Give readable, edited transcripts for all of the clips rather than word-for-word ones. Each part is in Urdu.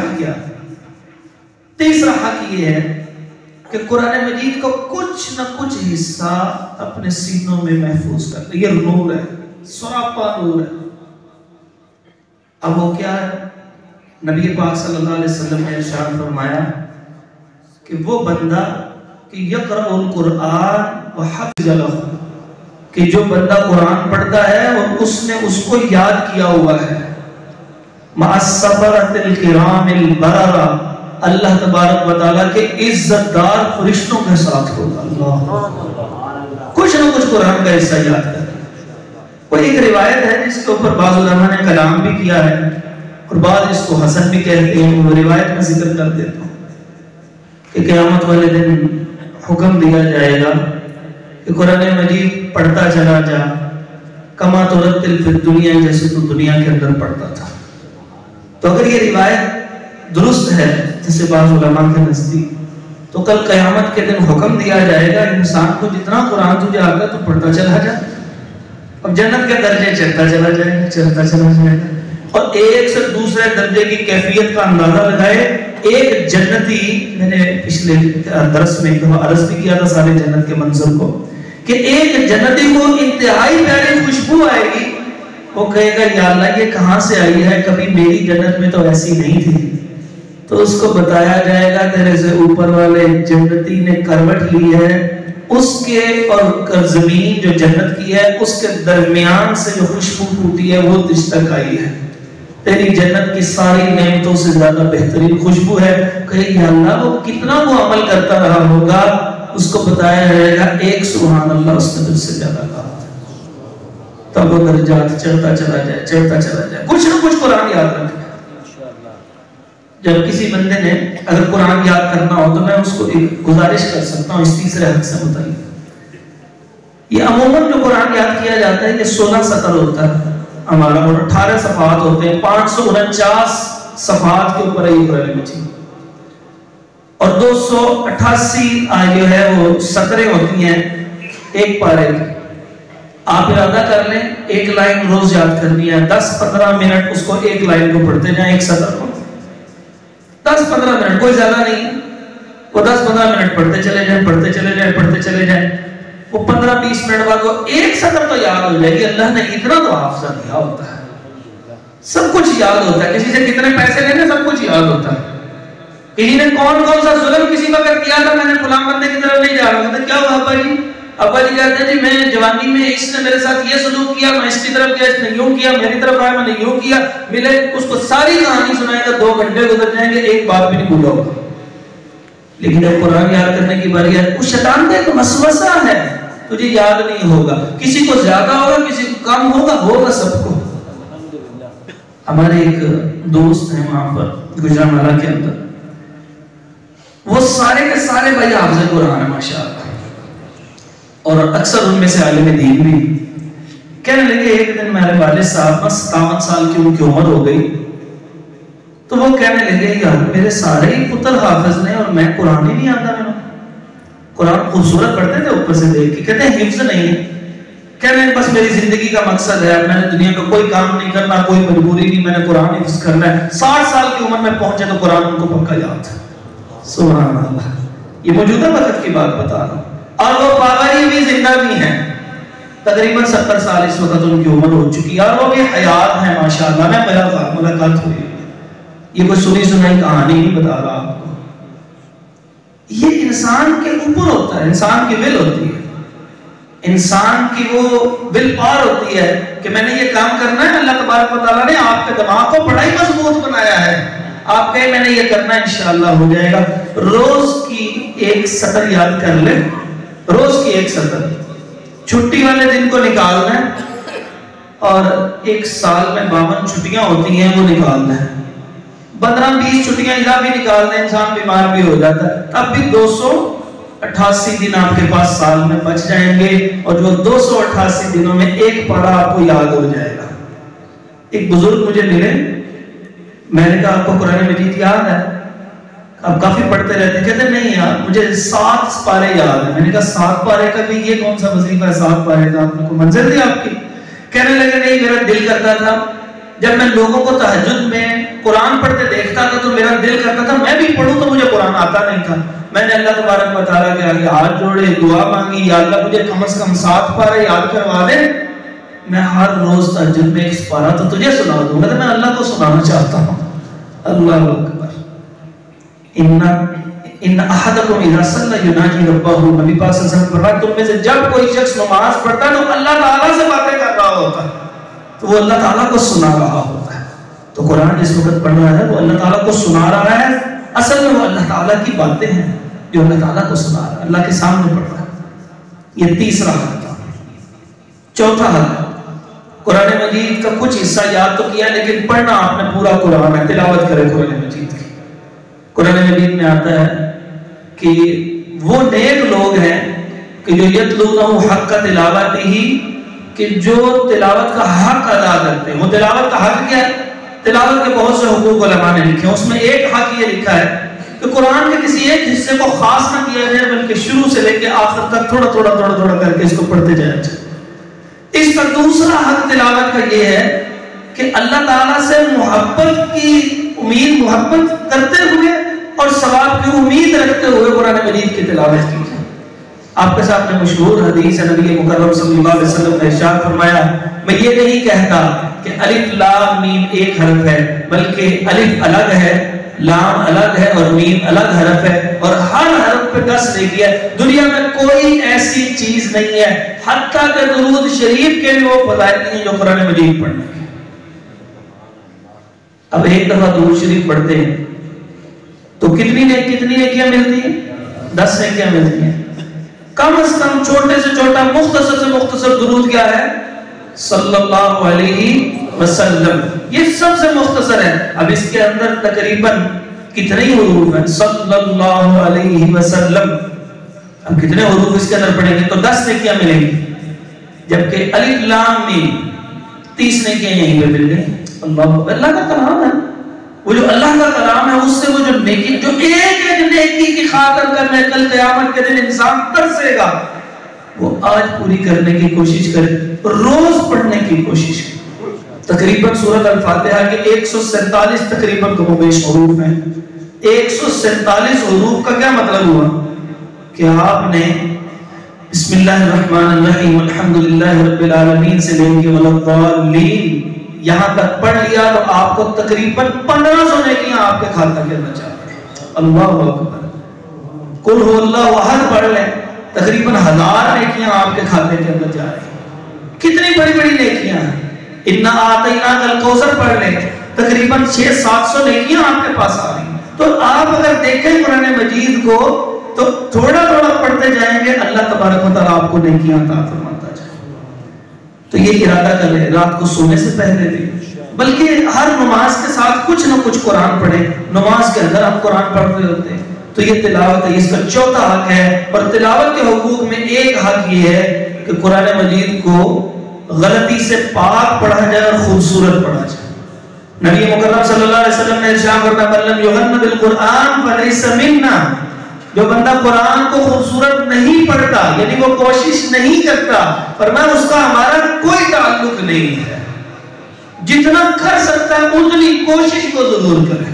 حق کیا؟ تیسرا حق یہ ہے کہ قرآن مجید کو کچھ نہ کچھ حصہ اپنے سینوں میں محفوظ کرتا. یہ نور ہے، سراپا نور ہے. اب وہ کیا ہے؟ نبی پاک صلی اللہ علیہ وسلم نے ارشاد فرمایا کہ وہ بندہ کہ یقرأ القرآن وحفظ لہ، کہ جو بندہ قرآن پڑھتا ہے اور اس نے اس کو یاد کیا ہوا ہے، مع السفرۃ الکرام البررہ، اللہ تبارک و تعالیٰ کے عزت دار فرشتوں کے ساتھ ہوگا. اللہ کچھ نہ کچھ قرآن کا حصہ یاد کرتا. کوئی ایک روایت ہے جس کے اوپر بعض علماء نے کلام بھی کیا ہے اور بعض اس کو حسن بھی کہتے ہیں. وہ روایت میں ذکر کر دیتا ہوں کہ قیامت والے دن حکم دیا جائے گا کہ قرآن مجید پڑھتا چلا جا، کما ترتل فی الدنیا، جیسے تو دنیا کے اندر پڑھتا تھا. تو اگر یہ روایت درست ہے جیسے بعض علماء کے نزدیک، تو کل قیامت کے دن حکم دیا جائے گا انسان کو جتنا قرآن تجھے آتا تو پڑھتا چلا جا. اب جنت کے درجے چڑھتا چلا جائے گا، چڑھتا چلا جائے گا، اور ایک سے دوسرے درجے کی کیفیت کا اندازہ لگائے. ایک جنتی، میں نے پچھلے درس میں ایک دفعہ عرض بھی کیا تھا سارے جنت کے منظر کو، کہ ایک جنتی کو انتہائی پیاری خوشبو آئے گی. وہ کہے گا یا اللہ یہ کہاں سے آئی ہے، کبھی میری جنت میں تو ایسی نہیں تھی. تو اس کو بتایا جائے گا تیرے سے اوپر والے جنتی نے کروٹ لی ہے، اس کے اور زمین جو جنت کی ہے اس کے درمیان سے جو خوشبو ٹوٹی ہے وہ تجھ تک آئی ہے. تیری جنت کی ساری نعمتوں سے زیادہ بہترین خوشبو ہے. کہے یا اللہ وہ کتنا وہ عمل کرتا رہا ہوگا. اس کو بتایا جائے گا ایک سبحان اللہ اس نے تجھ سے زیادہ کہا. تب وہ درجات چڑھتا چلا جائے، چڑھتا چلا جائے. کچھ نہ کچھ قرآن یاد رکھے. جب کسی بندے نے اگر قرآن یاد کرنا ہو تو میں اس کو ایک گزارش کر سکتا ہوں اس تیسرے حق سے متعلق. یہ عموماً جو قرآن یاد کیا جاتا ہے یہ 16 سطر ہوتا ہے ہمارا، اور 18 صفحات ہوتے ہیں. 549 صفحات کے اوپر ہے یہ قرآن مجید، اور 288 جو ہے وہ سطریں ہوتی ہیں ایک پارے کی. آپ ارادہ کر لیں ایک لائن روز یاد کرنی ہے، 10-15 منٹ اس کو ایک لائن کو پڑھتے جائیں، ایک سطر کو 10-15 منٹ، کوئی زیادہ نہیں. وہ 10-15 منٹ پڑھتے چلے جائیں، پڑھتے چلے جائیں، پڑھتے چلے جائیں. وہ 15-20 منٹ بعد وہ ایک سطر تو یاد ہو جائے گی. اللہ نے اتنا تو حافظہ دیا ہوتا ہے، سب کچھ یاد ہوتا ہے. کسی سے کتنے پیسے لینے سب کچھ یاد ہوتا ہے. کسی نے کون سا ظلم کسی وقت کیا تھا، میں نے فلاں بندے کی طرف نہیں جا رہا تھا. کیا ہوا ابا جی؟ ابا جی کہتے ہیں جی میں جوانی میں اس نے میرے ساتھ یہ سلوک کیا، میں اس کی طرف گیا، اس نے یوں کیا، میری طرف آیا میں نے یوں کیا. ملے اس کو ساری کہانی سنائے گا، 2 گھنٹے گزر جائیں گے، ایک بات بھی نہیں بھولا ہوگا. لیکن جب قرآن یاد کرنے کی باری ہے، اس شیطان کا ایک وسوسہ ہے، تجھے یاد نہیں ہوگا. کسی کو زیادہ ہوگا، کسی کو کم ہوگا، ہوگا سب کو. ہمارے ایک دوست ہیں وہاں پر گجرانوالہ کے اندر، وہ سارے کے سارے بھائی حافظ قرآن ہے ماشاءاللہ، اور اکثر ان میں سے عالم دین بھی. کہنے لگے ایک دن میرے والد صاحب 57 سال کی ان کی عمر ہو گئی، تو وہ کہنے لگے یار میرے سارے ہی پتر حافظ نے اور میں قرآن ہی نہیں آتا. میں قرآن خوبصورت پڑھتے تھے اوپر سے دیکھ کے، کہتے ہیں حفظ نہیں ہے. کہنے بس میری زندگی کا مقصد ہے، میں نے دنیا کا کوئی کام نہیں کرنا، کوئی مجبوری نہیں، میں نے قرآن حفظ کرنا ہے. 60 سال کی عمر میں پہنچے تو قرآن ان کو پکا یاد ہے. سبحان اللہ. یہ موجودہ وقت کی بات بتا رہا ہوں. اور وہ بابا جی بھی زندہ بھی ہیں، تقریباً 70 سال اس وقت ان کی عمر ہو چکی ہے، اور وہ بھی حیات ہیں ماشاءاللہ. میں ملاقات ہوئی، یہ کوئی سنی سنائی کہانی نہیں بتا رہا آپ کو. یہ انسان کے اوپر ہوتا ہے، انسان کی ول ہوتی ہے، انسان کی وہ ول پار ہوتی ہے کہ میں نے یہ کام کرنا ہے. اللہ تبارک و تعالیٰ نے آپ کے دماغ کو بڑا ہی مضبوط بنایا ہے. آپ کہیں میں نے یہ کرنا ہے انشاءاللہ ہو جائے گا. روز کی ایک سطر یاد کر لیں، روز کی ایک سطر. چھٹی والے دن کو نکالنا ہے، اور ایک سال میں 52 چھٹیاں ہوتی ہیں وہ نکالنا ہے. 15-20 چھٹیاں اضافی نکال دیں، انسان بیمار بھی ہو جاتا ہے، اب بھی 288 دن آپ کے پاس سال میں بچ جائیں گے، اور جو 288 دنوں میں ایک پارہ آپ کو یاد ہو جائے گا. ایک بزرگ مجھے ملے، میں نے کہا آپ کو قرآن مجید یاد ہے؟ آپ کافی پڑھتے رہتے ہیں. کہتے نہیں یار مجھے 7 پارے یاد ہیں. میں نے کہا 7 پارے کا بھی یہ کون سا وظیفہ ہے 7 پارے کا؟ آپ کو منزل تھی آپ کی؟ کہنے لگے نہیں، میرا دل کرتا تھا جب میں لوگوں کو تہجد میں قرآن پڑھتے دیکھتا تھا تو میرا آتا نہیں تھا، میں نے اللہ تبارک و تعالیٰ کے آگے ہاتھ جوڑے، دعا مانگی، یا اللہ مجھے کم از کم 7 پارے یاد کروا دے، میں ہر روز تہجد میں 1 پارہ تو تجھے سنا دوں گا، تو میں اللہ کو سنانا چاہتا ہوں۔ اللہ اکبر۔ ان احدکم اذا صلی یناجی ربہ، نبی پاک صلی اللہ علیہ وسلم فرمایا تم میں سے جب کوئی شخص نماز پڑھتا ہے تو اللہ تعالیٰ سے باتیں کر رہا ہوتا ہے، تو وہ اللہ تعالیٰ کو سنا رہا ہوتا ہے۔ تو قرآن جس وقت پڑھ رہا ہے وہ اللہ تعالیٰ کو سنا رہا ہے، اصل میں وہ اللہ تعالیٰ کی باتیں ہیں جو اللہ تعالیٰ کو سنا رہا ہے، اللہ کے سامنے پڑھ رہا ہے۔ یہ تیسرا حق تھا۔ چوتھا حق، قرآن مجید کا کچھ حصہ یاد تو کیا لیکن پڑھنا آپ نے پورا قرآن ہے، تلاوت کرے قرآن مجید کی۔ قرآن مجید میں آتا ہے کہ وہ نیک لوگ ہیں کہ جو یتلونہ حق تلاوتہ، کہ جو تلاوت کا حق ادا کرتے ہیں۔ وہ تلاوت کا حق کیا ہے؟ تلاوت کے بہت سے حقوق علماء نے لکھے ہیں، اس میں ایک حق یہ لکھا ہے کہ قرآن کے کسی ایک حصے کو خاص نہ کیا جائے بلکہ شروع سے لے کے آخر تک تھوڑا تھوڑا کر کے اس کو پڑھتے جایا جائے۔ اس کا دوسرا حق تلاوت کا یہ ہے کہ اللہ تعالیٰ سے محبت کی امید، محبت کرتے ہوئے اور ثواب کی امید رکھتے ہوئے قرآن مجید کی تلاوت کی جائے۔ آپ کے سامنے مشہور حدیث ہے، نبی مکرم صلی اللہ علیہ وسلم نے ارشاد فرمایا میں یہ نہیں کہتا کہ الف لام میم ایک حرف ہے، بلکہ الف الگ ہے، لام الگ ہے اور میم الگ حرف ہے، اور ہر حرف پہ 10 نیکی ہے۔ دنیا میں کوئی ایسی چیز نہیں ہے حتیٰ کہ درود شریف کے بھی وہ فضائل نہیں ہیں جو قرآن مجید پڑھنے کے۔ اب ایک دفعہ درود شریف پڑھتے ہیں تو کتنی نیکیاں ملتی ہیں؟ 10 نیکیاں ملتی ہیں۔ کم از کم چھوٹے سے چھوٹا مختصر سے مختصر درود کیا ہے؟ صلی اللہ علیہ وسلم، یہ سب سے مختصر ہے۔ اب اس کے اندر تقریباً کتنے حروف ہیں؟ صلی اللہ علیہ وسلم، اب کتنے حروف اس کے اندر پڑھیں گے تو 10 نیکیاں ملیں گی، جبکہ الف لام میم 30 نیکیاں یہیں پہ مل گئی۔ اللہ کا کلام ہے، وہ جو اللہ کا کلام ہے اس سے وہ جو نیکی، جو ایک نیکی کی خاطر کرنے کل قیامت کے دن انسان ترسے گا، وہ آج پوری کرنے کی کوشش کرے، روز پڑھنے کی کوشش کرے۔ تقریباً سورۃ الفاتحہ کے 147 تقریباً کم و بیش حروف ہیں۔ 147 حروف کا کیا مطلب ہوا کہ آپ نے بسم اللہ الرحمن الرحیم الحمدللہ رب العالمین سے لے کے والضالین یہاں تک پڑھ لیا تو آپ کو تقریباً 1500 نیکیاں آپ کے کھاتے کے اندر جا رہی ہیں۔ اللہ اکبر۔ قل هو اللہ احد پڑھ لیں تقریباً 1000 نیکیاں آپ کے کھاتے کے اندر جا رہی ہیں۔ کتنی بڑی بڑی نیکیاں ہیں۔ انا اعطیناک الکوثر پڑھ لیں تقریباً 600-700 نیکیاں آپ کے پاس آ رہی ہیں۔ تو آپ اگر دیکھیں قرآن مجید کو تو تھوڑا پڑھتے جائیں گے، اللہ تبارک و تعالیٰ آپ کو نیکیاں عطا فرماتا جائے۔ تو یہ ارادہ کریں رات کو سونے سے پہلے بھی، بلکہ ہر نماز کے ساتھ کچھ نہ کچھ قرآن پڑھیں۔ نماز کے اندر ہم قرآن پڑھتے ہوتے ہیں تو یہ تلاوت ہے، اس کا چوتھا حق ہے۔ اور تلاوت کے حقوق میں ایک حق یہ ہے کہ قرآن مجید کو غلطی سے پاک پڑھا جائے اور خوبصورت پڑھا جائے۔ نبی مکرم صلی اللہ علیہ وسلم نے ارشاد فرمایا من لم یغن بالقرآن فلیس منا، جو بندہ قرآن کو خوبصورت نہیں پڑھتا یعنی وہ کوشش نہیں کرتا، فرمایا اس کا ہمارا کوئی تعلق نہیں ہے۔ جتنا کر سکتا ہے اتنی کوشش کو ضرور کرے،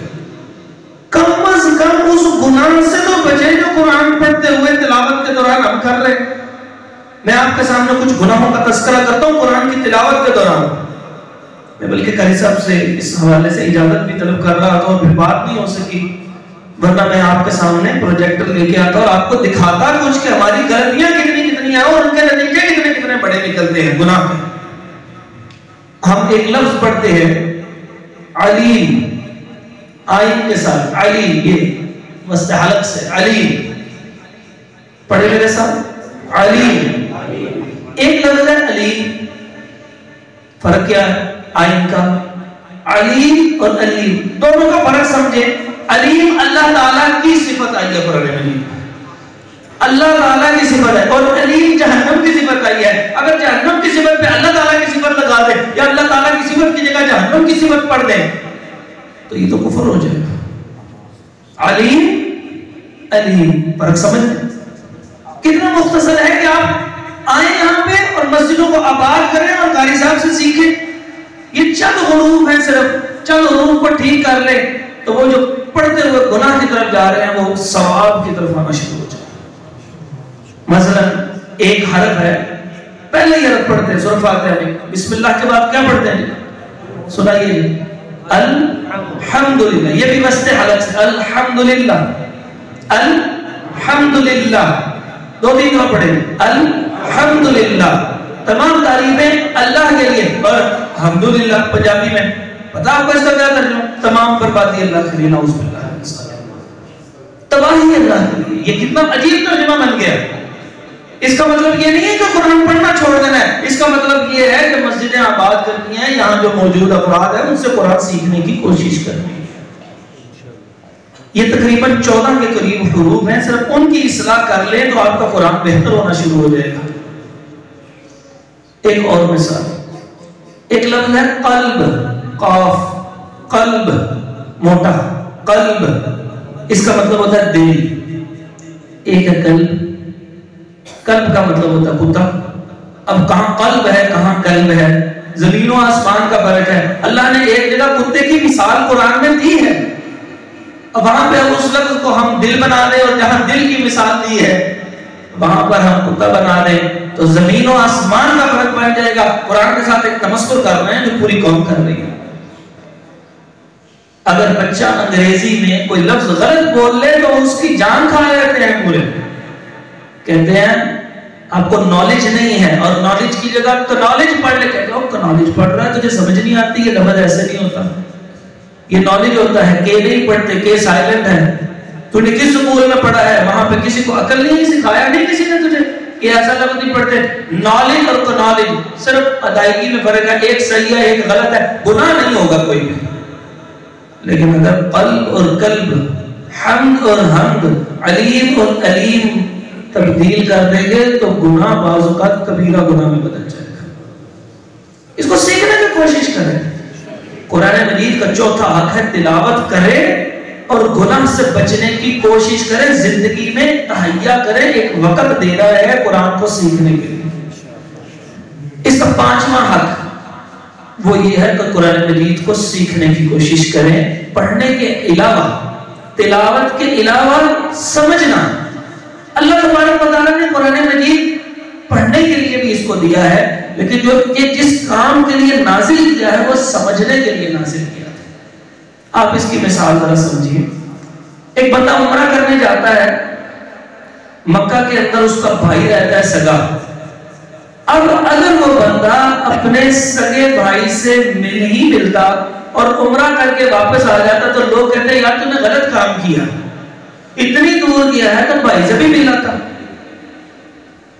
کم از کم اس گناہ سے تو بچے جو قرآن پڑھتے ہوئے تلاوت کے دوران ہم کر رہے ہیں۔ میں آپ کے سامنے کچھ گناہوں کا تذکرہ کرتا ہوں قرآن کی تلاوت کے دوران۔ میں بلکہ قاری صاحب سے اس حوالے سے اجازت بھی طلب کر رہا تھا اور پھر بات نہیں ہو سکی، ورنہ میں آپ کے سامنے پروجیکٹر لے کے آتا اور آپ کو دکھاتا کچھ کہ ہماری غلطیاں کتنی ہیں اور ان کے نتیجے کتنے بڑے نکلتے ہیں گناہ کے۔ ہم ایک لفظ پڑھتے ہیں علیم، آئین کے ساتھ علیم، یہ وسط حلق سے علیم، پڑھے میرے ساتھ علیم، ایک لفظ ہے علیم، فرق کیا ہے آئین کا؟ علیم اور علیم دونوں کا فرق سمجھے۔ علیم اللہ تعالیٰ کی صفت آئی ہے قرآن مجید، اللہ تعالیٰ کی صفت ہے، اور علیم جہنم کی صفت آئی ہے۔ اگر جہنم کی صفت پہ اللہ تعالیٰ کی صفت لگا دے یا اللہ تعالیٰ کی صفت کی جگہ جہنم کی صفت پڑھ دیں تو یہ تو کفر ہو جائے گا۔ علیم علیم فرق سمجھ لیں۔ کتنا مختصر ہے کہ آپ آئیں یہاں پہ اور مسجدوں کو آباد کریں اور قاری صاحب سے سیکھیں۔ یہ چند حروف ہیں، صرف چند حروف کو ٹھیک کر لیں تو وہ جو پڑھتے ہوئے گناہ کی طرف جا رہے ہیں وہ ثواب کی طرف آنا شروع ہو جائے. مثلا ایک حرف ہے، پہلے ہی حرف پڑھتے ہیں سورۃ فاتحہ میں، بسم اللہ کے بعد کیا پڑھتے ہیں؟ سنائیے، الحمدللہ. یہ بھی وسط حلق سے الحمدللہ الحمدللہ، دو تین دفعہ پڑھیں الحمدللہ. تمام تعریفیں اللہ کے لیے. اور الحمدللہ پنجابی میں پتا آپ کو اس کا کیا ترجمہ؟ تمام بربادی اللہ کے لیے، نعوذ باللہ، تباہی اللہ کے لیے. یہ کتنا عجیب ترجمہ بن گیا. اس کا مطلب یہ نہیں ہے کہ قرآن پڑھنا چھوڑ دینا ہے، اس کا مطلب یہ ہے کہ مسجدیں آباد کرنی ہیں، یہاں جو موجود افراد ہیں ان سے قرآن سیکھنے کی کوشش کرنی ہے. یہ تقریباً 14 کے قریب حروف ہیں، صرف ان کی اصلاح کر لیں تو آپ کا قرآن بہتر ہونا شروع ہو جائے گا. ایک اور مثال، ایک لفظ ہے قلب، قاف، قلب موٹا، قلب، اس کا مطلب ہوتا ہے دل. ایک ہے قلب، قلب کا مطلب ہوتا ہے کتا. اب کہاں قلب ہے کہاں قلب ہے، زمین و آسمان کا فرق ہے. اللہ نے ایک جگہ کتے کی مثال قرآن میں دی ہے، اب وہاں پہ اس لفظ کو ہم دل بنا دیں، اور جہاں دل کی مثال دی ہے وہاں پر ہم کتا بنا دیں تو زمین و آسمان کا فرق بن جائے گا. قرآن کے ساتھ ایک تمسخر کر رہے ہیں جو پوری قوم کر رہی ہے. اگر بچہ انگریزی میں کوئی لفظ غلط بول لے تو اس کی جان کھا لیتے ہیں پورے. کہتے ہیں آپ کو نالج نہیں ہے، اور نالج کی جگہ تو نالج پڑھ لے. کہتے ہو نالج پڑھ رہا ہے، تجھے سمجھ نہیں آتی. یہ لفظ ایسے نہیں ہوتا، یہ نالج ہوتا ہے. کہ نہیں پڑھتے، کہ سائلنٹ ہے. تو نے کس سکول میں پڑھا ہے، وہاں پہ کسی کو عقل نہیں سکھایا نہیں کسی نے تجھے کہ ایسا لفظ نہیں پڑھتے. نالج اور کنالج صرف ادائیگی میں فرق ہے، ایک صحیح ہے ایک غلط ہے. گناہ نہیں ہوگا کوئی بھی، لیکن اگر قلب اور قلب، حمد اور حمد، علیم اور علیم تبدیل کر دیں گے تو گناہ بعض اوقات کبیرہ گناہ میں بدل جائے گا. اس کو سیکھنے کی کوشش کریں. قرآن مجید کا چوتھا حق ہے تلاوت کریں اور گناہ سے بچنے کی کوشش کریں. زندگی میں تہیا کریں، ایک وقت دے رہا ہے قرآن کو سیکھنے کے لیے. اس کا پانچواں حق وہ یہ ہے کہ قرآن مجید کو سیکھنے کی کوشش کریں. پڑھنے کے علاوہ، تلاوت کے علاوہ سمجھنا. اللہ تبارک و تعالیٰ نے قرآن مجید پڑھنے کے لیے بھی اس کو دیا ہے، لیکن جو یہ جس کام کے لیے نازل کیا ہے وہ سمجھنے کے لیے نازل کیا ہے. آپ اس کی مثال ذرا سمجھیے. ایک بندہ عمرہ کرنے جاتا ہے، مکہ کے اندر اس کا بھائی رہتا ہے سگا. اب اگر وہ بندہ اپنے سگے بھائی سے مل ہی ملتا اور عمرہ کر کے واپس آ جاتا تو لوگ کہتے ہیں یار تو نے غلط کام کیا، اتنی دور گیا ہے تو بھائی سے بھی ملا تھا،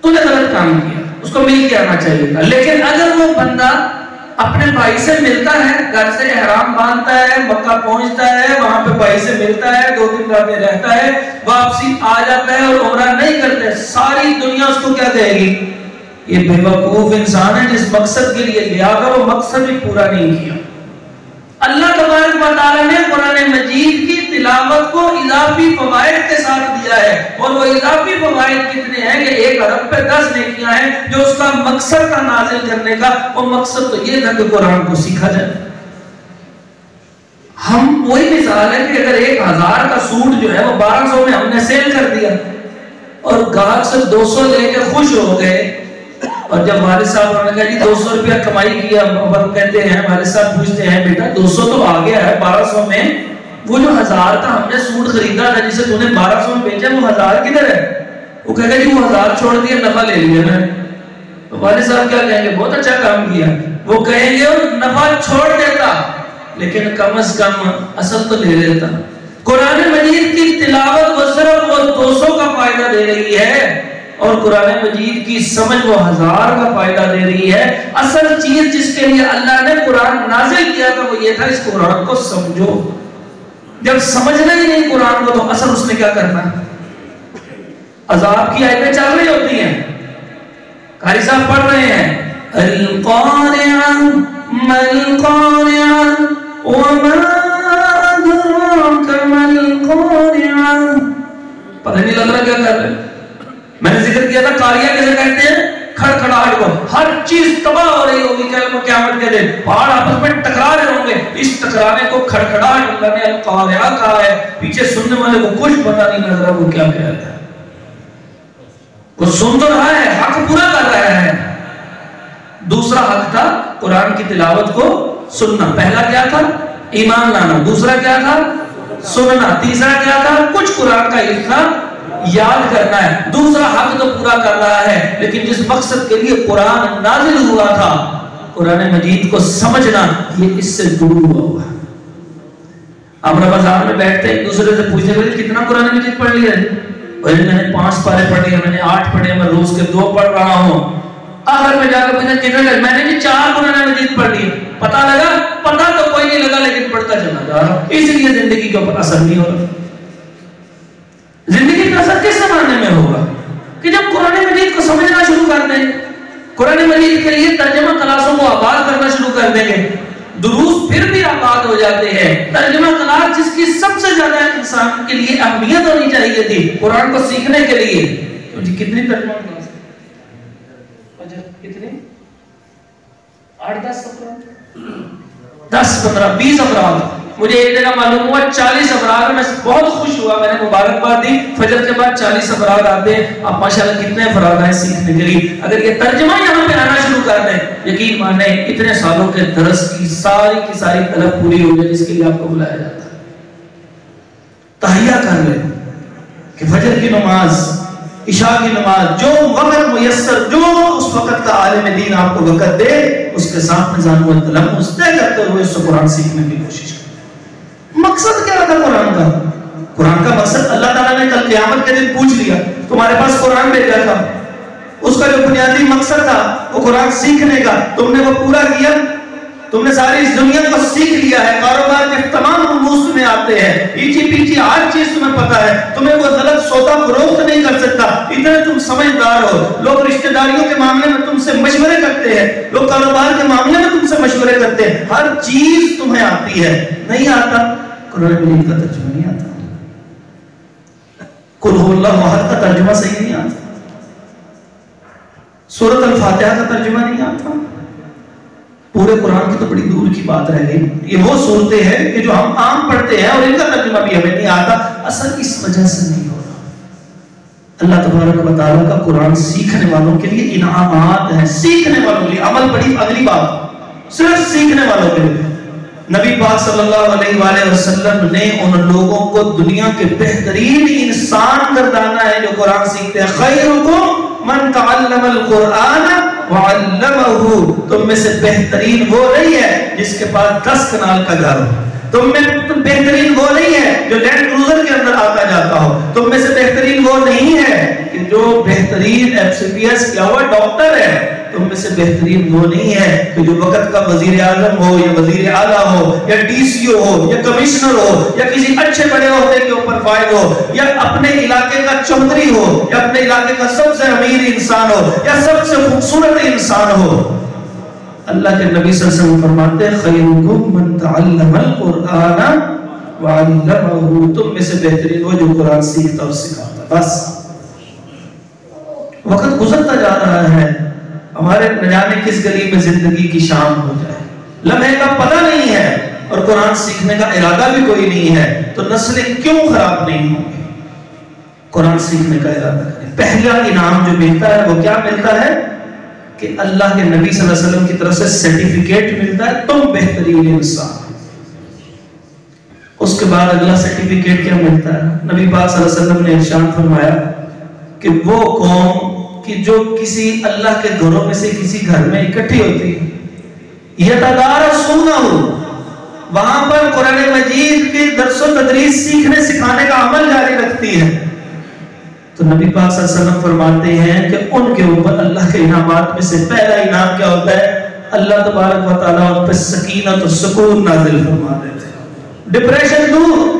تو نے غلط کام کیا، اس کو مل کے آنا چاہیے تھا. لیکن اگر وہ بندہ اپنے بھائی سے ملتا ہے، گھر سے احرام باندھتا ہے، مکہ پہنچتا ہے، وہاں پہ بھائی سے ملتا ہے، 2-3 راتیں رہتا ہے، واپسی آ جاتا ہے اور عمرہ نہیں کرتے، ساری دنیا اس کو کیا کہے گی؟ یہ بے وقوف انسان ہے، جس مقصد کے لیے گیا تھا وہ مقصد بھی پورا نہیں کیا. اللہ تبارک و تعالیٰ نے قرآن مجید کی تلاوت کو اضافی فوائد کے ساتھ دیا ہے، اور وہ اضافی فوائد کتنے ہیں کہ ایک حرف پہ 10 نیکیاں ہیں. جو اس کا مقصد تھا نازل کرنے کا، وہ مقصد تو یہ تھا کہ قرآن کو سیکھا جائے. ہم وہی مثال ہے کہ اگر 1000 کا سوٹ جو ہے وہ 1200 میں ہم نے سیل کر دیا اور گاہک سے 200 لے کے خوش ہو گئے، اور جب والد صاحب نے کہا جی 200 روپیہ کمائی کیا، ہم کہتے ہیں والد صاحب پوچھتے ہیں بیٹا 200 تو آ گیا ہے 1200 میں، وہ جو 1000 کا ہم نے سوٹ خریدا تھا جسے تو نے 1200 میں بیچا وہ 1000 کدھر ہے؟ وہ کہے گا جی وہ 1000 چھوڑ دیا، نفع لے لیا میں. تو والد صاحب کیا کہیں گے؟ بہت اچھا کام کیا. وہ کہیں گے نفع چھوڑ دیتا لیکن کم از کم اصل تو لے لیتا. قرآن مجید کی تلاوت وہ صرف وہ 200 کا فائدہ دے رہی ہے، اور قرآن مجید کی سمجھ وہ 1000 کا فائدہ دے رہی ہے. اصل چیز جس کے لیے اللہ نے قرآن نازل کیا تھا وہ یہ تھا اس قرآن کو سمجھو. جب سمجھنا ہی نہیں قرآن کو تو اصل اس نے کیا کرنا ہے؟ عذاب کی آیتیں چل رہی ہوتی ہیں، قاری صاحب پڑھ رہے ہیں القارعہ مالقارعہ وما ادراک مالقارعہ. پتہ نہیں لگ رہا کیا کر رہے ہیں. میں نے ذکر کیا تھا قاریہ کیسے کہتے ہیں؟ کھڑکھڑاہٹ کو. ہر چیز تباہ ہو رہی ہوگی قیامت کے دن، پہاڑ آپس میں ٹکرا رہے ہوں گے، اس ٹکرانے کو کھڑکھڑاہٹ اللہ نے القارعہ کہا ہے، پیچھے سننے والے کو کچھ پتہ نہیں لگ رہا وہ کیا کہہ رہا ہے، وہ سن تو رہا ہے، حق پورا کر رہا ہے۔ دوسرا حق تھا قرآن کی تلاوت کو سننا، پہلا کیا تھا ایمان لانا، دوسرا کیا تھا سننا، تیسرا کیا تھا کچھ قرآن کا حصہ یاد کرنا ہے۔ دوسرا حق تو پورا کر رہا ہے، لیکن جس مقصد کے لیے قرآن نازل ہوا تھا، قرآن مجید کو سمجھنا، یہ اس سے دور ہوا۔ اب رمضان میں بیٹھتے ایک دوسرے سے پوچھتے ہیں کتنا قرآن مجید پڑھ لیا ہے؟ میں نے 5 پارے پڑھ لیے، میں نے 8 پڑھے، میں روز کے 2 پڑھ رہا ہوں۔ آخر میں جا کر کتنے میں نے 4 قرآن مجید پڑھ لیے، پتہ لگا؟ پتہ تو کوئی نہیں لگا، لیکن پڑھتا چلا جا رہا، اس لیے زندگی کے اوپر اثر نہیں ہو رہا۔ زندگی کا اثر کس زمانے میں ہوگا؟ کہ جب قرآن مجید کو سمجھنا شروع کر دیں گے، قرآن مجید کے لیے ترجمہ کلاسوں کو آباد کرنا شروع کر دیں گے، دروس پھر بھی آباد ہو جاتے ہیں۔ ترجمہ کلاس جس کی سب سے زیادہ انسان کے لیے اہمیت ہونی چاہیے تھی قرآن کو سیکھنے کے لیے، تو جی کتنی ترجمہ کلاس؟ کتنے؟ 8-10 افراد، 10-15 20 افراد، مجھے ایک جگہ معلوم ہوا 40 افراد، میں بہت خوش ہوا، میں نے مبارکباد دی، فجر کے بعد 40 افراد آتے ہیں۔ اب ماشاءاللہ کتنے افراد ہیں سیکھنے کے لیے؟ اگر یہ ترجمہ یہاں پہ آنا شروع کر دیں، یقین مانیں اتنے سالوں کے درس کی ساری طلب پوری ہو جائے جس کے لیے آپ کو بلایا جاتا ہے۔ تہیہ کر لیں کہ فجر کی نماز، عشاء کی نماز، جو وقت میسر، جو اس وقت کا عالم دین آپ کو وقت دے، اس کے ساتھ نظام و تلمس طے کرتے ہوئے اس سے قرآن سیکھنے کی کوشش کریں۔ مقصد کیا تھا قرآن کا؟ قرآن کا مقصد اللہ تعالیٰ نے کل قیامت کے دن پوچھ لیا، تمہارے پاس قرآن بھیجا تھا، اس کا جو بنیادی مقصد تھا وہ قرآن سیکھنے کا، تم نے وہ پورا کیا؟ تم نے ساری اس دنیا کو سیکھ لیا ہے، کاروبار کے تمام امور تمہیں آتے ہیں، ایچی پیچی ہر چیز تمہیں پتا ہے، تمہیں کوئی غلط سودا فروخت نہیں کر سکتا، اتنے تم سمجھدار ہو، لوگ رشتہ داریوں کے معاملے میں تم سے مشورے کرتے ہیں، لوگ کاروبار کے معاملے میں تم سے مشورے کرتے ہیں، ہر چیز تمہیں آتی ہے، نہیں آتا قرآن مجید کا ترجمہ نہیں آتا، قل هو اللہ احد کا ترجمہ صحیح نہیں آتا، سورۃ الفاتحہ کا ترجمہ نہیں آتا، پورے قرآن کی تو بڑی دور کی بات رہ گئی۔ یہ وہ صورتیں ہیں کہ جو ہم عام پڑھتے ہیں اور ان کا ترجمہ بھی ہمیں نہیں آتا، اصل اس وجہ سے نہیں ہو رہا۔ اللہ تبارک و تعالیٰ کا قرآن سیکھنے والوں کے لیے انعامات ہیں، سیکھنے والوں کے لیے، عمل بڑی اگلی بات، صرف سیکھنے والوں کے لیے۔ نبی پاک صلی اللہ علیہ وآلہ وسلم نے ان لوگوں کو دنیا کے بہترین انسان گردانا ہے جو قرآن سیکھتے ہیں۔ خیرکم من تعلم القرآن وعلمہ، تم میں سے بہترین وہ نہیں ہے جس کے پاس 10 کنال کا گھر ہو، تم میں بہترین وہ نہیں ہے جو لینڈ کروزر کے اندر آتا جاتا ہو، تم میں سے بہترین وہ نہیں ہے کہ جو بہترین FCPS کیا ہوا ڈاکٹر ہے، تم میں سے بہترین وہ نہیں ہے کہ جو وقت کا وزیر اعظم ہو یا وزیر اعلیٰ ہو یا DCO ہو یا کمشنر ہو یا کسی اچھے بڑے عہدے کے اوپر فائز ہو یا اپنے علاقے کا چودھری ہو یا اپنے علاقے کا سب سے امیر انسان ہو یا سب سے خوبصورت انسان ہو۔ اللہ کے نبی صلی اللہ علیہ وسلم فرماتے ہیں خیرکم من تعلم القرآن وعلمہ، تم میں سے بہترین وہ جو قرآن سیکھتا اور سکھاتا۔ بس وقت گزرتا جا رہا ہے، ہمارے نہ جانے کس گلی میں زندگی کی شام ہو جائے، لمحے کا پتہ نہیں ہے اور قرآن سیکھنے کا ارادہ بھی کوئی نہیں ہے، تو نسلیں کیوں خراب نہیں ہوں گی؟ قرآن سیکھنے کا ارادہ کریں۔ پہلا انعام جو ملتا ہے وہ کیا ملتا ہے کہ اللہ کے نبی صلی اللہ علیہ وسلم کی طرف سے سرٹیفکیٹ ملتا ہے تم بہترین انسان۔ اس کے بعد اگلا سرٹیفکیٹ کیا ملتا ہے؟ نبی پاک صلی اللہ علیہ وسلم نے ارشاد فرمایا کہ وہ قوم کہ جو کسی اللہ کے گھروں میں سے کسی گھر میں اکٹھی ہوتی ہے، یتدارسونہ، وہاں پر قرآن مجید کے درس و تدریس سیکھنے سکھانے کا عمل جاری رکھتی ہے، تو نبی پاک صلی اللہ علیہ وسلم فرماتے ہیں کہ ان کے اوپر اللہ کے انعامات میں سے پہلا انعام کیا ہوتا ہے؟ اللہ تبارک و تعالیٰ ان پر سکینت و سکون نازل فرما دیتے ہیں، ڈپریشن دور،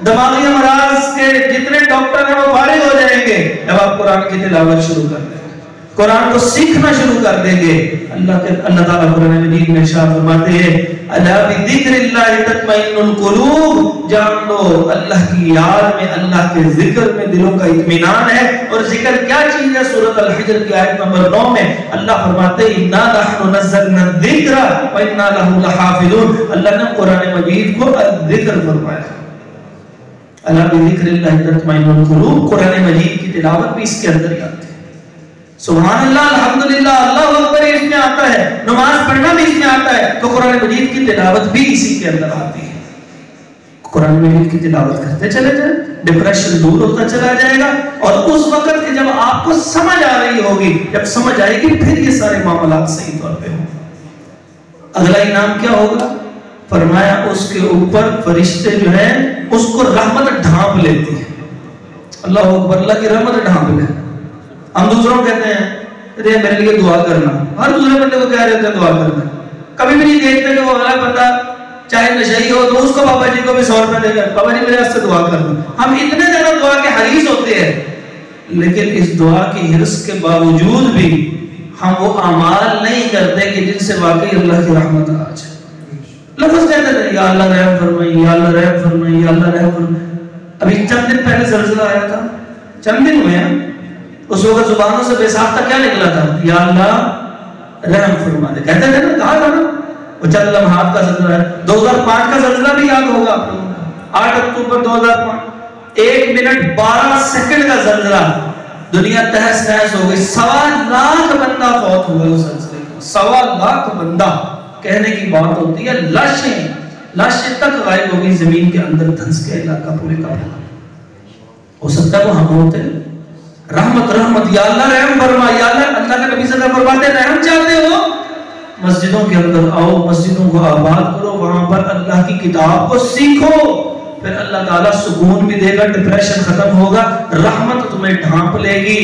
دماغی امراض کے جتنے ڈاکٹر ہیں وہ فارغ ہو جائیں گے جب آپ قرآن کی تلاوت شروع کر دیں۔ قرآن کو سیکھنا شروع کر دیں گے، اللہ تعالیٰ قرآن مجید میں ارشاد فرماتے ہیں الا بذکر اللہ تطمئن القلوب، جان لو اللہ کی یاد میں، اللہ کے ذکر میں دلوں کا اطمینان ہے۔ اور ذکر کیا چیز ہے؟ سورۃ الحجر کی آیت نمبر 9 میں اللہ فرماتے ہیں انا نحن نزلنا الذکر وانا له لحافظون، اللہ نے قرآن مجید کو الذکر فرمایا۔ الا بذکر اللہ تطمئن القلوب، قرآن مجید کی تلاوت بھی اس کے اندر ہی آتی ہے۔ سبحان اللہ، الحمدللہ، اللہ اکبر اس میں آتا ہے، نماز پڑھنا بھی اس میں آتا ہے، تو قرآن مجید کی تلاوت بھی اسی کے اندر آتی ہے۔ قرآن مجید کی تلاوت کرتے چلے جائیں، ڈپریشن دور ہوتا چلا جائے گا، اور اس وقت کہ جب آپ کو سمجھ آ رہی ہوگی، جب سمجھ آئے گی پھر یہ سارے معاملات صحیح طور پہ ہوں۔ اگلا انعام کیا ہوگا؟ فرمایا اس کے اوپر فرشتے جو ہیں اس کو رحمت ڈھانپ لیتی ہے۔ اللہ اکبر، اللہ کی رحمت ڈھانپ لے۔ ہم دوسروں کہتے ہیں ارے میرے لیے دعا کرنا، ہر دوسرے بندے کو کہہ رہے ہوتے ہیں دعا کرنا، کبھی بھی نہیں دیکھتے کہ وہ اگلا بندہ چاہے نشئی ہو تو اس کو بابا جی کو بھی 100 روپے دے گا، بابا جی میرے واسطے دعا کرنا۔ ہم اتنے زیادہ دعا کے حریص ہوتے ہیں، لیکن اس دعا کی حرص کے باوجود بھی ہم وہ اعمال نہیں کرتے کہ جن سے واقعی اللہ کی رحمت آ جائے۔ لفظ کہتے ہیں یا اللہ رحم فرمائی، یا اللہ رحم فرمائی، یا اللہ رحم فرمائی۔ ابھی چند دن پہلے زلزلہ آیا تھا، چند دن ہوئے ہیں، اس وقت زبانوں سے بے ساختہ کیا نکلا تھا؟ یا اللہ رحم فرما دے، کہتے تھے نا، کہا تھا نا۔ وہ چند لمحات کا زلزلہ ہے، 2005 کا زلزلہ بھی یاد ہوگا آپ لوگوں کو، 8 اکتوبر 2005، 1 منٹ 12 سیکنڈ کا زلزلہ، دنیا تہس نہس ہو گئی، 1.25 لاکھ بندہ فوت ہوئے اس زلزلے میں، 1.25 لاکھ بندہ، کہنے کی بات ہوتی ہے، لاشیں تک غائب ہو گئی زمین کے اندر، دھنس کے علاقہ پورے کا پورا۔ ہو سکتا ہے وہ ہم ہوتے رحمت رحمت، یا اللہ رحم فرما، یا اللہ، اللہ کے نبی صلی اللہ علیہ وسلم فرماتے ہیں رحم چاہتے ہو مسجدوں کے اندر آؤ، مسجدوں کو آباد کرو، وہاں پر اللہ کی کتاب کو سیکھو، پھر اللہ تعالیٰ سکون بھی دے گا، ڈپریشن ختم ہوگا، رحمت تمہیں ڈھانپ لے گی،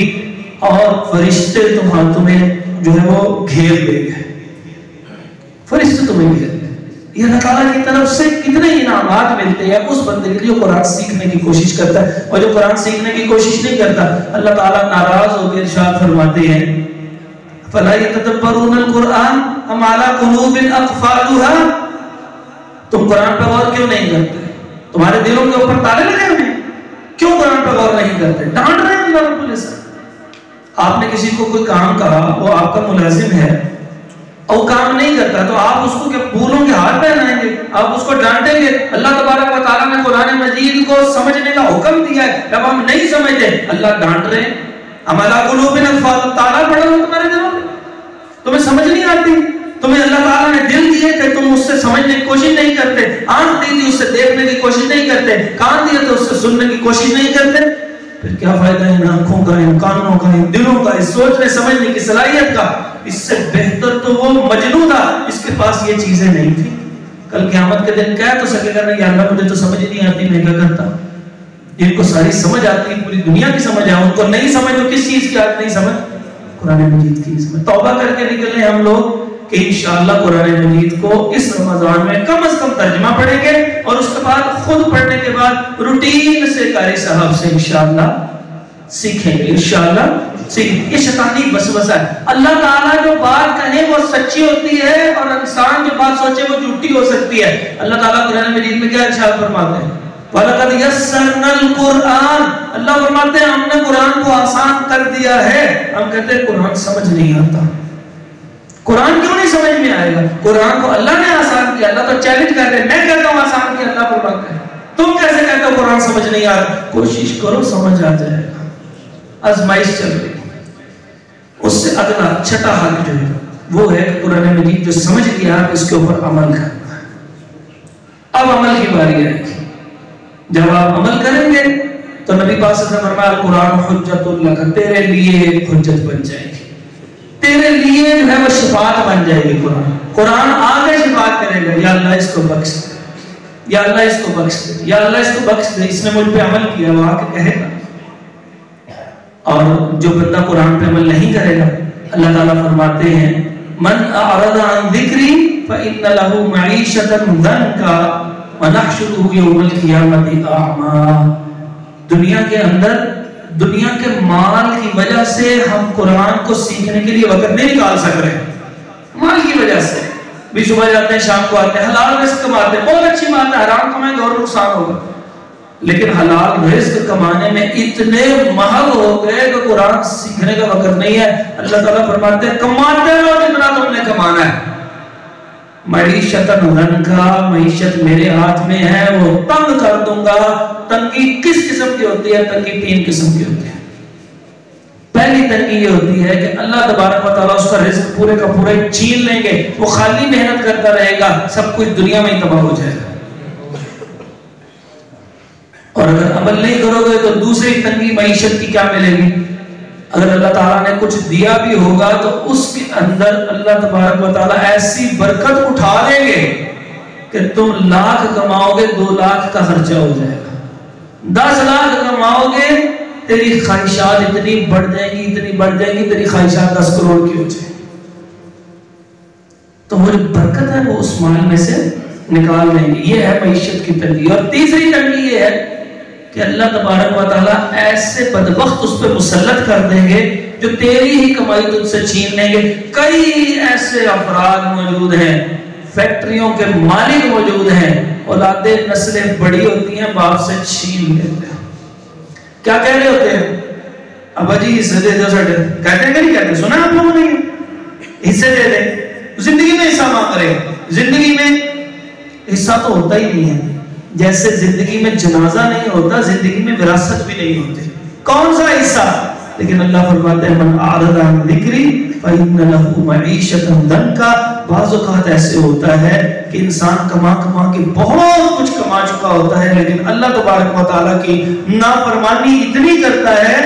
اور فرشتے تمہیں جو ہے وہ گھیر لیں گے، فرشتے تمہیں گھیر لیں گے۔ یہ اللہ تعالیٰ کی طرف سے کتنے انعامات ملتے ہیں اس بندے کے لیے جو قرآن سیکھنے کی کوشش کرتا ہے، اور جو قرآن سیکھنے کی کوشش نہیں کرتا اللہ تعالیٰ ناراض ہو کے ارشاد فرماتے ہیں فَلَا يَتَدَبَّرُونَ الْقُرْآنَ أَمْ عَلَىٰ قُلُوبٍ أَقْفَالُهَا، تم قرآن پر غور کیوں نہیں کرتے؟ تمہارے دلوں کے اوپر تالے لگے ہوئے ہیں، کیوں قرآن پر غور نہیں کرتے؟ ڈانٹ رہے ہیں اللہ رب العزت۔ آپ نے کسی کو کوئی کام کہا، وہ آپ کا ملازم ہے اور کام نہیں کرتا، تو آپ اس کو پھولوں کے ہاتھ پہنائیں گے، آپ اس کو ڈانٹیں گے؟ اللہ تبارک و تعالیٰ نے قرآن مجید کو سمجھنے کا حکم دیا ہے، جب ہم نہیں سمجھتے اللہ ڈانٹ رہے ہیں۔ ہمارا قلوب اقفال، تالا پڑا ہو تمہارے دلوں میں، تمہیں سمجھ نہیں آتی، تمہیں اللہ تعالیٰ نے دل دیے تھے، تم اس سے سمجھنے کی کوشش نہیں کرتے، آنکھ دی تھی اس سے دیکھنے کی کوشش نہیں کرتے، کان دیے تو اس سے سننے کی کوشش نہیں کرتے، پھر کیا فائدہ ہے ان آنکھوں کا، ان کانوں کا، ان دلوں کا، اس سوچنے سمجھنے کی صلاحیت کا؟ اس سے بہتر تو وہ مجنون تھا اس کے پاس یہ چیزیں نہیں تھی۔ کل قیامت کے دن کہہ تو سکے گا نہیں، یا اللہ مجھے تو سمجھ نہیں آتی، میں کیا کرتا؟ جن کو ساری سمجھ آتی ہے، پوری دنیا کی سمجھ آئے، ان کو نہیں سمجھ تو کس چیز کی آج نہیں سمجھ؟ قرآن مجید کی سمجھ۔ توبہ کر کے نکلیں ہم لوگ کہ انشاءاللہ قرآن مجید کو اس رمضان میں کم از کم ترجمہ پڑھیں گے، اور اس کے بعد خود پڑھنے کے بعد روٹین سے قاری صاحب سے انشاءاللہ سیکھیں گے، انشاءاللہ سیکھیں۔ یہ شیطانی وسوسہ ہے، اللہ تعالیٰ جو بات کہے وہ سچی ہوتی ہے، اور انسان جو بات سوچے وہ جھوٹی ہو سکتی ہے۔ اللہ تعالیٰ قرآن مجید میں کیا ارشاد فرماتے ہیں؟ وَلَقَدْ يَسَّرْنَا الْقُرْآنَ، اللہ فرماتے ہیں ہم نے قرآن کو آسان کر دیا ہے۔ ہم کہتے ہیں قرآن سمجھ نہیں آتا، قرآن کیوں نہیں سمجھ میں آئے گا؟ قرآن کو اللہ نے آسان کیا، اللہ تو چیلنج کر رہے ہیں، میں کہتا ہوں آسان کیا، اللہ فرماتا ہے تم کیسے کہتے ہو قرآن سمجھ نہیں آ رہا؟ کوشش کرو سمجھ آ جائے گا، آزمائش چل رہی ہے۔ اس سے اگلا چھٹا حق جو ہے وہ ہے کہ قرآن مجید جو سمجھ لیا آپ اس کے اوپر عمل کرنا ہے۔ اب عمل کی باری آئے گی، جب آپ عمل کریں گے تو نبی پاک صلی اللہ علیہ وسلم فرمایا قرآن حجت لک، تیرے لیے ایک حجت بن جائے گی، تیرے لیے جو ہے وہ شفاعت بن جائے گی۔ قرآن آگے شفاعت کرے گا، یا اللہ اس کو بخش دے، یا اللہ اس کو بخش دے، یا اللہ اس کو بخش دے، اس نے مجھ پہ عمل کیا، وہ آگے کہے گا۔ اور جو بندہ قرآن پہ عمل نہیں کرے گا اللہ تعالیٰ فرماتے ہیں من اعرض عن ذکری فإن له معیشة ضنکا ونحشره یوم القیامة اعما، دنیا کے اندر دنیا کے مال کی وجہ سے ہم قرآن کو سیکھنے کے لیے وقت نہیں نکال سک رہے، مال کی وجہ سے بھی صبح جاتے ہیں شام کو آتے ہیں، حلال رزق کماتے ہیں، بہت اچھی بات ہے، حرام کمائیں گے اور نقصان ہوگا، لیکن حلال رزق کمانے میں اتنے مہر ہو گئے کہ قرآن سیکھنے کا وقت نہیں ہے۔ اللہ تعالیٰ فرماتے ہیں کماتے رہو جتنا تم نے کمانا ہے، معیشت غن کا، معیشت میرے ہاتھ میں ہے، وہ تنگ کر دوں گا۔ تنگی کس قسم کی ہوتی ہے؟ تنگی 3 قسم کی ہوتی ہے۔ پہلی تنگی یہ ہوتی ہے کہ اللہ تبارک و تعالیٰ اس کا رزق پورے کا پورا چھین لیں گے، وہ خالی محنت کرتا رہے گا، سب کچھ دنیا میں ہی تباہ ہو جائے گا۔ اور اگر عمل نہیں کرو گے تو دوسری تنگی معیشت کی کیا ملے گی؟ اگر اللہ تعالیٰ نے کچھ دیا بھی ہوگا تو اس کے اندر اللہ تبارک و تعالیٰ ایسی برکت اٹھا لیں گے کہ تم لاکھ کماؤ گے 2 لاکھ کا خرچہ ہو جائے گا، 10 لاکھ کماؤ گے تیری خواہشات اتنی بڑھ جائیں گی، اتنی بڑھ جائیں گی، تیری خواہشات 10 کروڑ کی ہو جائیں گی۔ تو وہ جو برکت ہے وہ اس مال میں سے نکال دیں گے۔ یہ ہے معیشت کی تنگی۔ اور تیسری تنگی یہ ہے کہ اللہ تبارک و تعالیٰ ایسے بدبخت اس پہ مسلط کر دیں گے جو تیری ہی کمائی تجھ سے چھین لیں گے۔ کئی ایسے افراد موجود ہیں، فیکٹریوں کے مالک موجود ہیں، اولادیں نسلیں بڑی ہوتی ہیں، باپ سے چھین لیتے ہیں۔ کیا کہہ رہے ہوتے ہیں؟ ابا جی حصے دے دو ساڈے، کہتے ہیں کہ نہیں کہتے؟ سنا آپ لوگوں نے؟ حصے دے دیں، زندگی میں حصہ مانگ رہے ہیں۔ زندگی میں حصہ تو ہوتا ہی نہیں ہے، جیسے زندگی میں جنازہ نہیں ہوتا، زندگی میں وراثت بھی نہیں ہوتی۔ کون سا حصہ؟ لیکن اللہ فرماتے ہیں من اعرض عن ذکری فإن له معیشۃ ضنکا۔ بعض اوقات ایسے ہوتا ہے کہ انسان کما کے بہت کچھ کما چکا ہوتا ہے، لیکن اللہ تبارک و تعالیٰ کی نافرمانی اتنی کرتا ہے،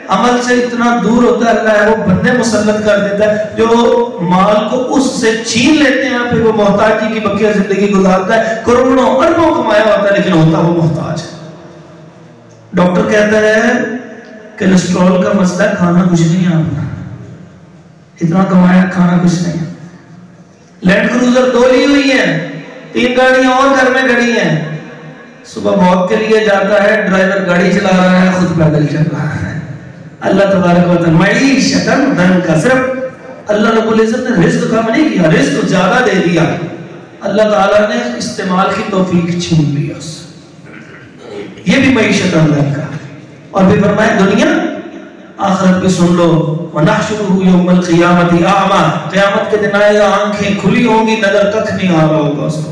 عمل سے اتنا دور ہوتا ہے، اللہ ہے وہ بندے مسلط کر دیتا ہے جو مال کو اس سے چھین لیتے ہیں، پھر وہ محتاجی کی بقیہ زندگی گزارتا ہے، کروڑوں اربوں کمایا ہوتا ہے لیکن ہوتا وہ محتاج ہے۔ ڈاکٹر کہتا ہے کولیسٹرول کا مسئلہ، کھانا کچھ نہیں ہے، آپ اتنا کمایا کھانا کچھ نہیں ہے۔ لینڈ کروزر 2 لی ہوئی ہے، 3 گاڑیاں اور گھر میں کھڑی ہیں، صبح واک کے لیے جاتا ہے، ڈرائیور گاڑی چلا رہا ہے، خود پیدل چل رہا ہے۔ اللہ تبارک و تعالیٰ معیشت ضنکا، صرف اللہ رب العزت نے رزق کم نہیں کیا، رزق زیادہ دے دیا، اللہ تعالیٰ نے استعمال کی توفیق چھین لیا اس سے۔ یہ بھی معیشت ضنکا۔ اور بھی فرمائے دنیا آخرت بھی سن لو، وَنَحْشُرُهُ يَوْمَ الْقِيَامَةِ أَعْمَى، قیامت کے دن آئے گا آنکھیں کھلی ہوں گی، نظر کچھ نہیں آ رہا ہوگا اس کو،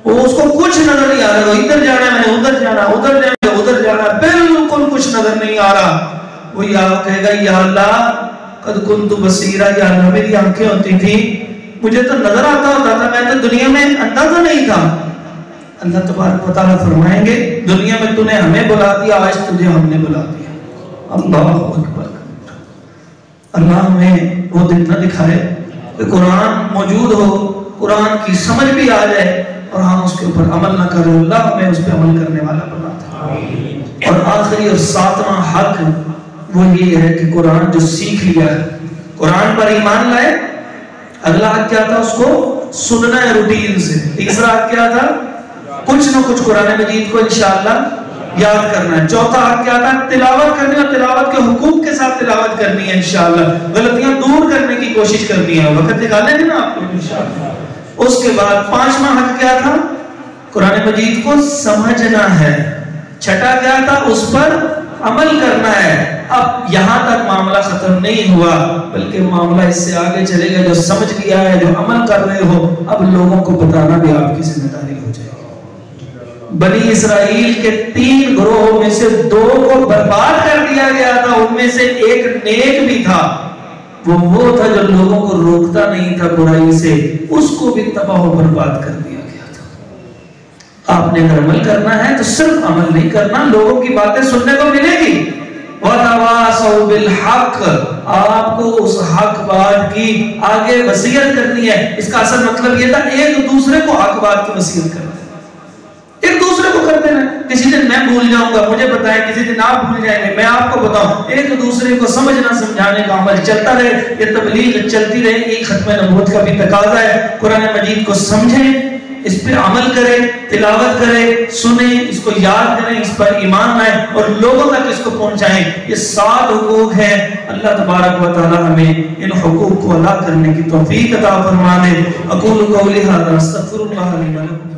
وہ اس کو کچھ نظر نہیں آ رہا، ادھر جانا ہے ادھر جانا، ادھر جانا ادھر جانا، بالکل کچھ نظر نہیں آ رہا۔ وہ یا کہے گا یا اللہ قد كنت بصیرا، یا اللہ میری آنکھیں ہوتی تھی، مجھے تو نظر آتا ہوتا تھا، میں تو دنیا میں اندھا تو نہیں تھا۔ اللہ تبارک و تعالیٰ فرمائیں گے دنیا میں تو نے ہمیں بلا دیا، آج تجھے ہم نے بلا دیا۔ اللہ اکبر۔ اللہ ہمیں وہ دن نہ دکھائے کہ قرآن موجود ہو، قرآن کی سمجھ بھی آ جائے اور ہم اس کے اوپر عمل نہ کریں۔ اللہ ہمیں اس پہ عمل کرنے والا بناتا ہے۔ اور آخری اور 7واں حق وہ یہ ہے کہ قرآن جو سیکھ لیا ہے، قرآن پر ایمان لائے۔ اگلا حق کیا تھا؟ اس کو سننا ہے روٹین سے۔ تیسرا حق کیا تھا؟ کچھ نہ کچھ قرآن مجید کو انشاءاللہ یاد کرنا ہے۔ چوتھا حق کیا تھا؟ تلاوت کرنی، اور تلاوت کے حقوق کے ساتھ تلاوت کرنی ہے انشاءاللہ، غلطیاں دور کرنے کی کوشش کرنی ہے، وقت نکالیں گے نا آپ کو انشاءاللہ۔ اس کے بعد 5واں حق کیا تھا؟ قرآن مجید کو سمجھنا ہے۔ چھٹا کیا تھا؟ اس پر عمل کرنا ہے۔ اب یہاں تک معاملہ ختم نہیں ہوا، بلکہ معاملہ اس سے آگے چلے گا۔ جو سمجھ لیا ہے، جو عمل کر رہے ہو، اب لوگوں کو بتانا بھی آپ کی ذمہ داری ہو جائے گی۔ بنی اسرائیل کے 3 گروہوں میں سے 2 کو برباد کر دیا گیا تھا، ان میں سے ایک نیک بھی تھا، وہ تھا جو لوگوں کو روکتا نہیں تھا برائی سے، اس کو بھی تباہ و برباد کر دیا گیا تھا۔ آپ نے اگر عمل کرنا ہے تو صرف عمل نہیں کرنا، لوگوں کی باتیں سننے کو ملے گی۔ وَتَوَاصَوْا بِالْحَقِّ، آپ کو اس حق بات کی آگے وصیت کرنی ہے۔ اس کا اصل مطلب یہ تھا ایک دوسرے کو حق بات کی وصیت کرنا، ایک دوسرے کو کرتے ہیں۔ کسی دن میں بھول جاؤں گا، مجھے بتائیں، کسی دن آپ بھول جائیں گے، میں آپ کو بتاؤں، ایک دوسرے کو سمجھنا سمجھانے کا عمل چلتا رہے، یہ تبلیغ چلتی رہے۔ یہ ختم نبوت کا بھی تقاضا ہے، قرآن مجید کو سمجھیں، اس پہ عمل کریں، تلاوت کریں، سنیں، اس کو یاد کریں، اس پر ایمان لائیں اور لوگوں تک اس کو پہنچائیں۔ یہ 7 حقوق ہیں۔ اللہ تبارک و تعالی ہمیں ان حقوق کو ادا کرنے کی توفیق عطا فرما دے۔ اقول قولی ھذا استغفر اللہ لی و لکم۔